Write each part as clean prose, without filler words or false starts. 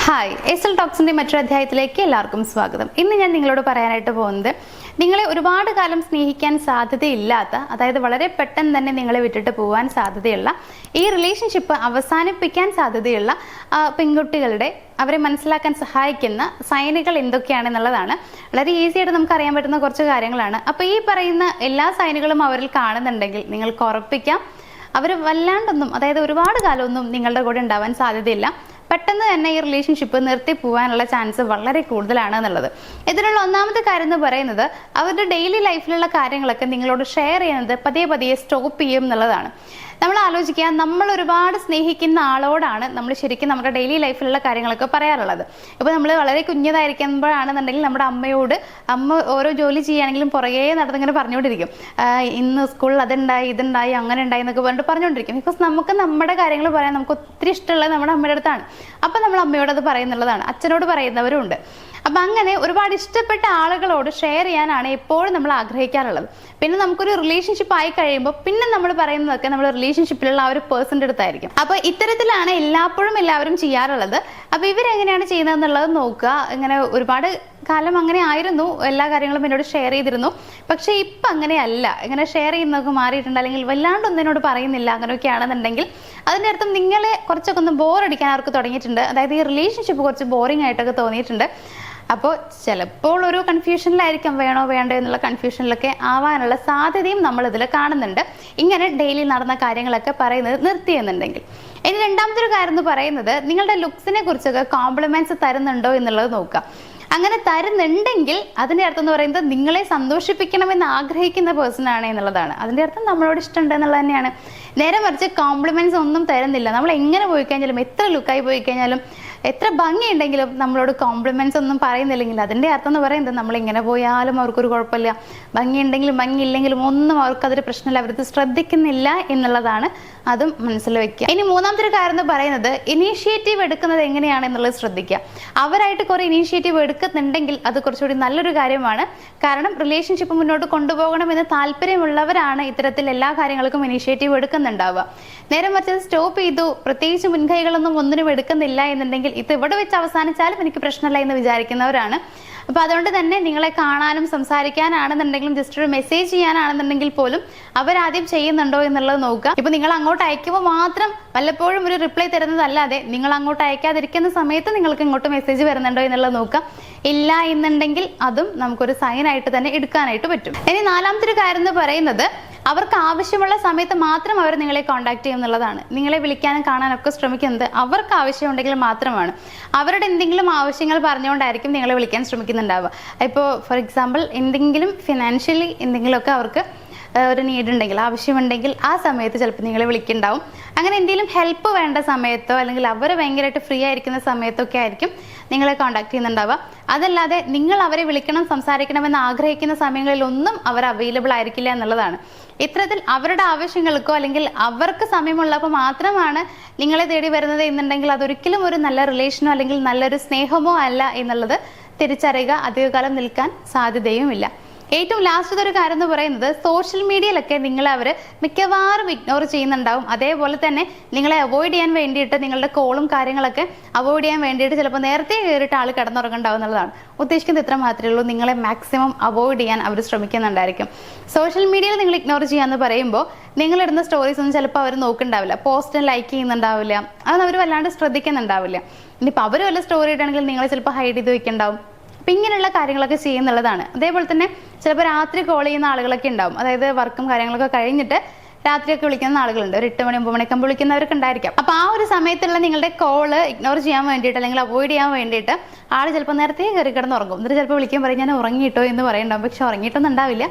Hi, S L ടോക്സിന്റെ മറ്റൊരു അധ്യായത്തിലേക്ക് എല്ലാവർക്കും സ്വാഗതം. ഇന്ന് ഞാൻ നിങ്ങളോട് പറയാനായിട്ട് പോകുന്നത്, നിങ്ങളെ ഒരുപാട് കാലം സ്നേഹിക്കാൻ സാധ്യതയില്ലാത്ത, അതായത് വളരെ പെട്ടെന്ന് തന്നെ നിങ്ങളെ വിട്ടിട്ട് പോകാൻ സാധ്യതയുള്ള, ഈ റിലേഷൻഷിപ്പ് അവസാനിപ്പിക്കാൻ സാധ്യതയുള്ള പെൺകുട്ടികളുടെ അവരെ മനസ്സിലാക്കാൻ സഹായിക്കുന്ന സൈനുകൾ എന്തൊക്കെയാണെന്നുള്ളതാണ്. വളരെ ഈസി ആയിട്ട് നമുക്ക് അറിയാൻ പറ്റുന്ന കുറച്ച് കാര്യങ്ങളാണ്. അപ്പോൾ ഈ പറയുന്ന എല്ലാ സൈനുകളും അവരിൽ കാണുന്നുണ്ടെങ്കിൽ നിങ്ങൾക്ക് ഉറപ്പിക്കാം അവർ വല്ലാണ്ടൊന്നും, അതായത് ഒരുപാട് കാലമൊന്നും നിങ്ങളുടെ കൂടെ ഉണ്ടാവാൻ സാധ്യതയില്ല. പെട്ടെന്ന് തന്നെ ഈ റിലേഷൻഷിപ്പ് നിർത്തി പോകാനുള്ള ചാൻസ് വളരെ കൂടുതലാണ് എന്നുള്ളത്. ഇതിനുള്ള ഒന്നാമത്തെ കാര്യം എന്ന് പറയുന്നത്, അവരുടെ ഡെയിലി ലൈഫിലുള്ള കാര്യങ്ങളൊക്കെ നിങ്ങളോട് ഷെയർ ചെയ്യുന്നത് പതിയെ പതിയെ സ്റ്റോപ്പ് ചെയ്യും എന്നുള്ളതാണ്. നമ്മൾ ആലോചിക്കുക, നമ്മൾ ഒരുപാട് സ്നേഹിക്കുന്ന ആളോടാണ് നമ്മൾ ശരിക്കും നമ്മുടെ ഡെയിലി ലൈഫിലുള്ള കാര്യങ്ങളൊക്കെ പറയാറുള്ളത്. ഇപ്പോൾ നമ്മൾ വളരെ കുഞ്ഞതായിരിക്കുമ്പോഴാണെന്നുണ്ടെങ്കിൽ നമ്മുടെ അമ്മയോട് അമ്മ ഓരോ ജോലി ചെയ്യുകയാണെങ്കിലും പുറകെ നടന്നിങ്ങനെ പറഞ്ഞുകൊണ്ടിരിക്കും, ഇന്ന് സ്കൂളിൽ അതുണ്ടായി ഇതുണ്ടായി അങ്ങനെ ഉണ്ടായി എന്നൊക്കെ പറഞ്ഞുകൊണ്ടിരിക്കും. ബിക്കോസ് നമുക്ക് നമ്മുടെ കാര്യങ്ങൾ പറയാൻ നമുക്ക് ഒത്തിരി ഇഷ്ടമുള്ളത് നമ്മുടെ അമ്മയുടെ അടുത്താണ്. അപ്പം നമ്മൾ അമ്മയോട് അത് പറയുന്നുള്ളതാണ്. അച്ഛനോട് പറയുന്നവരും ഉണ്ട്. അപ്പം അങ്ങനെ ഒരുപാട് ഇഷ്ടപ്പെട്ട ആളുകളോട് ഷെയർ ചെയ്യാനാണ് എപ്പോഴും നമ്മൾ ആഗ്രഹിക്കാറുള്ളത്. പിന്നെ നമുക്കൊരു റിലേഷൻഷിപ്പ് ആയി കഴിയുമ്പോൾ പിന്നെ നമ്മൾ പറയുന്നതൊക്കെ നമ്മുടെ റിലേഷൻഷിപ്പിലുള്ള ആ ഒരു പേഴ്സൻ്റെ അടുത്തായിരിക്കും. അപ്പോൾ ഇത്തരത്തിലാണ് എല്ലാവരും ചെയ്യാറുള്ളത്. അപ്പോൾ ഇവരെങ്ങനെയാണ് ചെയ്യുന്നതെന്നുള്ളത് നോക്കുക. ഇങ്ങനെ ഒരുപാട് കാലം അങ്ങനെ ആയിരുന്നു, എല്ലാ കാര്യങ്ങളും എന്നോട് ഷെയർ ചെയ്തിരുന്നു. പക്ഷേ ഇപ്പം അങ്ങനെയല്ല. ഇങ്ങനെ ഷെയർ ചെയ്യുന്നതൊക്കെ മാറിയിട്ടുണ്ട്, അല്ലെങ്കിൽ വല്ലാണ്ടൊന്നും എന്നോട് പറയുന്നില്ല, അങ്ങനെയൊക്കെ ആണെന്നുണ്ടെങ്കിൽ അതിൻ്റെ അർത്ഥം നിങ്ങളെ കുറച്ചൊക്കെ ഒന്ന് ബോറടിക്കാൻ അവർക്ക് തുടങ്ങിയിട്ടുണ്ട്. അതായത് ഈ റിലേഷൻഷിപ്പ് കുറച്ച് ബോറിംഗ് ആയിട്ടൊക്കെ തോന്നിയിട്ടുണ്ട്. അപ്പോൾ ചിലപ്പോൾ ഒരു കൺഫ്യൂഷനിലായിരിക്കും, വേണോ വേണ്ടോ എന്നുള്ള കൺഫ്യൂഷനിലൊക്കെ ആവാനുള്ള സാധ്യതയും നമ്മളിതിൽ കാണുന്നുണ്ട്, ഇങ്ങനെ ഡെയിലി നടന്ന കാര്യങ്ങളൊക്കെ പറയുന്നത് നിർത്തിയെന്നുണ്ടെങ്കിൽ. ഇനി രണ്ടാമത്തെ കാര്യം എന്ന് പറയുന്നത്, നിങ്ങളുടെ ലുക്സിനെ കുറിച്ചൊക്കെ കോംപ്ലിമെന്റ്സ് തരുന്നുണ്ടോ എന്നുള്ളത് നോക്കുക. അങ്ങനെ തരുന്നുണ്ടെങ്കിൽ അതിൻ്റെ അർത്ഥം എന്ന് പറയുന്നത് നിങ്ങളെ സന്തോഷിപ്പിക്കണമെന്ന് ആഗ്രഹിക്കുന്ന പേഴ്സൺ ആണ് എന്നുള്ളതാണ്. അതിൻ്റെ അർത്ഥം നമ്മളോട് ഇഷ്ടമുണ്ട് എന്നുള്ളത് തന്നെയാണ്. നേരെ മറിച്ച് കോംപ്ലിമെന്റ്സ് ഒന്നും തരുന്നില്ല, നമ്മൾ എങ്ങനെ പോയി കഴിഞ്ഞാലും, എത്ര ലുക്കായി പോയി കഴിഞ്ഞാലും, എത്ര ഭംഗിയുണ്ടെങ്കിലും നമ്മളോട് കോംപ്ലിമെന്റ്സ് ഒന്നും പറയുന്നില്ലെങ്കിൽ അതിൻ്റെ അർത്ഥം എന്ന് പറയുന്നത് നമ്മൾ എങ്ങനെ പോയാലും അവർക്കൊരു കുഴപ്പമില്ല, ഭംഗിയുണ്ടെങ്കിലും ഭംഗിയില്ലെങ്കിലും ഒന്നും അവർക്കതൊരു പ്രശ്നമില്ല, അവരത് ശ്രദ്ധിക്കുന്നില്ല എന്നുള്ളതാണ്. അതും മനസ്സിൽ വെക്കുക. ഇനി മൂന്നാമത്തെ കാര്യം എന്ന് പറയുന്നത്, ഇനീഷ്യേറ്റീവ് എടുക്കുന്നത് എങ്ങനെയാണെന്നുള്ളത് ശ്രദ്ധിക്കുക. അവരായിട്ട് കുറെ ഇനീഷ്യേറ്റീവ് എടുക്കുന്നുണ്ടെങ്കിൽ അത് കുറച്ചുകൂടി നല്ലൊരു കാര്യമാണ്. കാരണം റിലേഷൻഷിപ്പ് മുന്നോട്ട് കൊണ്ടുപോകണമെന്ന് താല്പര്യമുള്ളവരാണ് ഇത്തരത്തിൽ എല്ലാ കാര്യങ്ങൾക്കും ഇനീഷ്യേറ്റീവ് എടുക്കുന്നുണ്ടാവുക. നേരെ മറിച്ച് സ്റ്റോപ്പ് ചെയ്തു, പ്രത്യേകിച്ച് മുൻകൈകളൊന്നും ഒന്നിനും എടുക്കുന്നില്ല എന്നുണ്ടെങ്കിൽ ഇത് ഇവിടെ വെച്ച് അവസാനിച്ചാലും എനിക്ക് പ്രശ്നമില്ല എന്ന് വിചാരിക്കുന്നവരാണ്. അപ്പൊ അതുകൊണ്ട് തന്നെ നിങ്ങളെ കാണാനും സംസാരിക്കാനാണെന്നുണ്ടെങ്കിലും ജസ്റ്റ് ഒരു മെസ്സേജ് ചെയ്യാനാണെന്നുണ്ടെങ്കിൽ പോലും അവരാദ്യം ചെയ്യുന്നുണ്ടോ എന്നുള്ളത് നോക്കുക. ഇപ്പൊ നിങ്ങൾ അങ്ങോട്ട് അയക്കുമ്പോൾ മാത്രം വല്ലപ്പോഴും ഒരു റിപ്ലൈ തരുന്നതല്ലാതെ നിങ്ങൾ അങ്ങോട്ട് അയക്കാതിരിക്കുന്ന സമയത്ത് നിങ്ങൾക്ക് ഇങ്ങോട്ട് മെസ്സേജ് വരുന്നുണ്ടോ എന്നുള്ളത് നോക്കുക. ഇല്ല എന്നുണ്ടെങ്കിൽ അതും നമുക്കൊരു സൈൻ ആയിട്ട് തന്നെ എടുക്കാനായിട്ട് പറ്റും. ഇനി നാലാമത്തെ കാര്യം എന്ന് പറയുന്നത്, അവർക്ക് ആവശ്യമുള്ള സമയത്ത് മാത്രം അവർ നിങ്ങളെ കോൺടാക്ട് ചെയ്യും എന്നുള്ളതാണ്. നിങ്ങളെ വിളിക്കാനും കാണാനൊക്കെ ശ്രമിക്കുന്നത് അവർക്ക് ആവശ്യമുണ്ടെങ്കിൽ മാത്രമാണ്. അവരുടെ എന്തെങ്കിലും ആവശ്യങ്ങൾ പറഞ്ഞുകൊണ്ടായിരിക്കും നിങ്ങളെ വിളിക്കാൻ ശ്രമിക്കുന്നുണ്ടാവുക. ഇപ്പോൾ ഫോർ എക്സാമ്പിൾ എന്തെങ്കിലും ഫിനാൻഷ്യലി എന്തെങ്കിലുമൊക്കെ അവർക്ക് ഒരു നീഡ് ഉണ്ടെങ്കിൽ, ആവശ്യമുണ്ടെങ്കിൽ ആ സമയത്ത് ചിലപ്പോൾ നിങ്ങളെ വിളിക്കുന്നുണ്ടാവും. അങ്ങനെ എന്തെങ്കിലും ഹെൽപ്പ് വേണ്ട സമയത്തോ അല്ലെങ്കിൽ അവർ ഭയങ്കരമായിട്ട് ഫ്രീ ആയിരിക്കുന്ന സമയത്തൊക്കെ ആയിരിക്കും നിങ്ങളെ കോൺടാക്ട് ചെയ്യുന്നുണ്ടാവുക. അതല്ലാതെ നിങ്ങൾ അവരെ വിളിക്കണം, സംസാരിക്കണമെന്ന് ആഗ്രഹിക്കുന്ന സമയങ്ങളിലൊന്നും അവർ അവൈലബിൾ ആയിരിക്കില്ല എന്നുള്ളതാണ്. ഇത്തരത്തിൽ അവരുടെ ആവശ്യങ്ങൾക്കോ അല്ലെങ്കിൽ അവർക്ക് സമയമുള്ളപ്പോൾ മാത്രമാണ് നിങ്ങളെ തേടി വരുന്നത് എന്നുണ്ടെങ്കിൽ അതൊരിക്കലും ഒരു നല്ല റിലേഷനോ അല്ലെങ്കിൽ നല്ലൊരു സ്നേഹമോ അല്ല എന്നുള്ളത് തിരിച്ചറിയുക. അധികകാലം നിൽക്കാൻ സാധ്യതയുമില്ല. ഏറ്റവും ലാസ്റ്റ് ഒരു കാര്യം എന്ന് പറയുന്നത്, സോഷ്യൽ മീഡിയയിലൊക്കെ നിങ്ങളെ അവർ മിക്കവാറും ഇഗ്നോർ ചെയ്യുന്നുണ്ടാവും. അതേപോലെ തന്നെ നിങ്ങളെ അവോയ്ഡ് ചെയ്യാൻ വേണ്ടിയിട്ട്, നിങ്ങളുടെ കോളും കാര്യങ്ങളൊക്കെ അവോയ്ഡ് ചെയ്യാൻ വേണ്ടിയിട്ട് ചിലപ്പോൾ നേരത്തെ കയറിയിട്ട് ആൾ കിടന്നുറങ്ങുന്നുണ്ടാവും എന്നുള്ളതാണ്. ഉദ്ദേശിക്കുന്നത് ഇത്ര മാത്രമേ ഉള്ളൂ, നിങ്ങളെ മാക്സിമം അവോയ്ഡ് ചെയ്യാൻ അവർ ശ്രമിക്കുന്നുണ്ടായിരിക്കും. സോഷ്യൽ മീഡിയയിൽ നിങ്ങൾ ഇഗ്നോർ ചെയ്യാന്ന് പറയുമ്പോൾ നിങ്ങളിടുന്ന സ്റ്റോറീസ് ഒന്നും ചിലപ്പോൾ അവർ നോക്കുന്നുണ്ടാവില്ല, പോസ്റ്റ് ലൈക്ക് ചെയ്യുന്നുണ്ടാവില്ല, അതൊന്നും അവർ വല്ലാണ്ട് ശ്രദ്ധിക്കുന്നുണ്ടാവില്ല. ഇനിയിപ്പോൾ അവർ വല്ല സ്റ്റോറി ഇട്ടാണെങ്കിൽ നിങ്ങളെ ചിലപ്പോൾ ഹൈഡ് ചെയ്ത് വെക്കുന്നുണ്ടാവും. അപ്പം ഇങ്ങനെയുള്ള കാര്യങ്ങളൊക്കെ ചെയ്യുന്നുള്ളതാണ്. അതേപോലെ തന്നെ ചിലപ്പോൾ രാത്രി കോൾ ചെയ്യുന്ന ആളുകളൊക്കെ ഉണ്ടാവും. അതായത് വർക്കും കാര്യങ്ങളൊക്കെ കഴിഞ്ഞിട്ട് രാത്രിയൊക്കെ വിളിക്കുന്ന ആളുകളുണ്ട്. ഒരു 8 മണി 9 മണിയൊക്കെ വിളിക്കുന്നവർക്ക് ഉണ്ടായിരിക്കാം. അപ്പോൾ ആ ഒരു സമയത്തുള്ള നിങ്ങളുടെ കോള് ഇഗ്നോർ ചെയ്യാൻ വേണ്ടിയിട്ട് അല്ലെങ്കിൽ അവോയ്ഡ് ചെയ്യാൻ വേണ്ടിയിട്ട് ആൾ ചിലപ്പോൾ നേരത്തെ കയറി കിടന്നുറങ്ങും. എന്നിട്ട് ചിലപ്പോൾ വിളിക്കാൻ പറയും ഞാൻ ഉറങ്ങിയിട്ടോ എന്ന് പറയുന്നുണ്ടാവും. പക്ഷെ ഉറങ്ങിയിട്ടൊന്നും ഉണ്ടാവില്ല.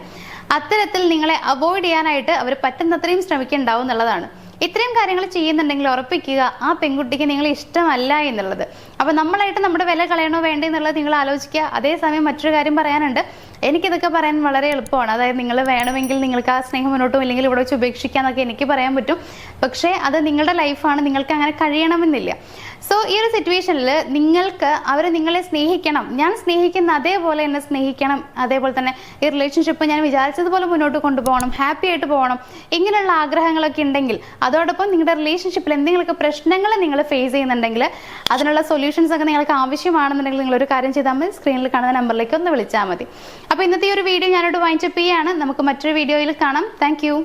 അത്തരത്തിൽ നിങ്ങളെ അവോയ്ഡ് ചെയ്യാനായിട്ട് അവർ പറ്റുന്നത്രയും ശ്രമിക്കുന്നുണ്ടാവും എന്നുള്ളതാണ്. ഇത്രയും കാര്യങ്ങൾ ചെയ്യുന്നുണ്ടെങ്കിൽ ഉറപ്പിക്കുക ആ പെൺകുട്ടിക്ക് നിങ്ങളെ ഇഷ്ടമല്ല എന്നുള്ളത്. അപ്പൊ നമ്മളായിട്ട് നമ്മുടെ വില കളയണോ വേണ്ടേ എന്നുള്ളത് നിങ്ങൾ ആലോചിക്കുക. അതേസമയം മറ്റൊരു കാര്യം പറയാനുണ്ട്, എനിക്കിതൊക്കെ പറയാൻ വളരെ എളുപ്പമാണ്. അതായത് നിങ്ങൾ വേണമെങ്കിൽ നിങ്ങൾക്ക് ആ സ്നേഹം മുന്നോട്ടും ഇല്ലെങ്കിൽ ഇവിടെ വെച്ച് ഉപേക്ഷിക്കാന്നൊക്കെ എനിക്ക് പറയാൻ പറ്റും. പക്ഷേ അത് നിങ്ങളുടെ ലൈഫാണ്, നിങ്ങൾക്ക് അങ്ങനെ കഴിയണമെന്നില്ല. സോ ഈ ഒരു സിറ്റുവേഷനിൽ നിങ്ങൾക്ക് അവർ നിങ്ങളെ സ്നേഹിക്കണം, ഞാൻ സ്നേഹിക്കുന്ന അതേപോലെ എന്നെ സ്നേഹിക്കണം, അതേപോലെ തന്നെ ഈ റിലേഷൻഷിപ്പ് ഞാൻ വിചാരിച്ചതുപോലെ മുന്നോട്ട് കൊണ്ടുപോകണം, ഹാപ്പി ആയിട്ട് പോകണം, ഇങ്ങനെയുള്ള ആഗ്രഹങ്ങളൊക്കെ ഉണ്ടെങ്കിൽ, അതോടൊപ്പം നിങ്ങളുടെ റിലേഷൻഷിപ്പിൽ എന്തെങ്കിലുമൊക്കെ പ്രശ്നങ്ങൾ നിങ്ങൾ ഫേസ് ചെയ്യുന്നുണ്ടെങ്കിൽ അതിനുള്ള സൊല്യൂഷൻസ് ഒക്കെ നിങ്ങൾക്ക് ആവശ്യമാണെന്നുണ്ടെങ്കിൽ നിങ്ങളൊരു കാര്യം ചെയ്താൽ മതി, സ്ക്രീനിൽ കാണുന്ന നമ്പറിലേക്ക് ഒന്ന് വിളിച്ചാൽ മതി. അപ്പോൾ ഇന്നത്തെ ഈ ഒരു വീഡിയോ ഞാനോട് വൈൻഡപ്പ് ചെയ്യാണ്. നമുക്ക് മറ്റൊരു വീഡിയോയിൽ കാണാം. താങ്ക്